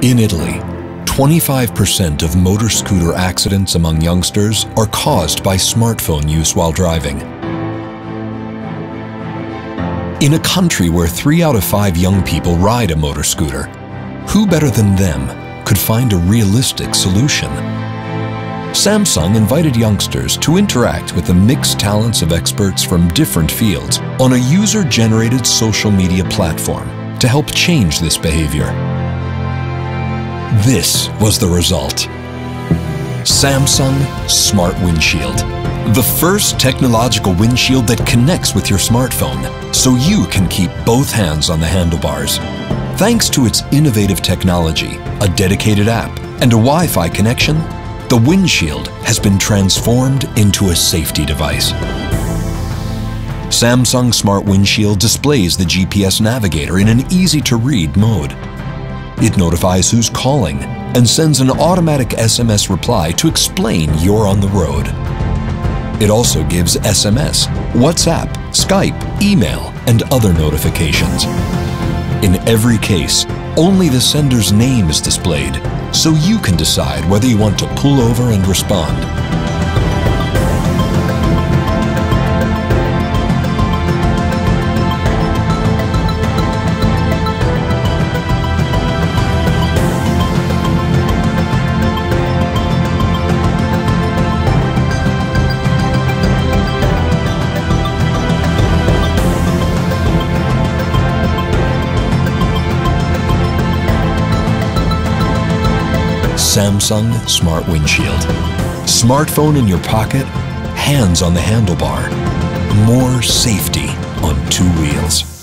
In Italy, 25% of motor scooter accidents among youngsters are caused by smartphone use while driving. In a country where 3 out of 5 young people ride a motor scooter, who better than them could find a realistic solution? Samsung invited youngsters to interact with the mixed talents of experts from different fields on a user-generated social media platform to help change this behavior. This was the result. Samsung Smart Windshield. The first technological windshield that connects with your smartphone so you can keep both hands on the handlebars. Thanks to its innovative technology, a dedicated app, and a Wi-Fi connection, the windshield has been transformed into a safety device. Samsung Smart Windshield displays the GPS navigator in an easy-to-read mode. It notifies who's calling and sends an automatic SMS reply to explain you're on the road. It also gives SMS, WhatsApp, Skype, email, and other notifications. In every case, only the sender's name is displayed, so you can decide whether you want to pull over and respond. Samsung Smart Windshield. Smartphone in your pocket, hands on the handlebar. More safety on 2 wheels.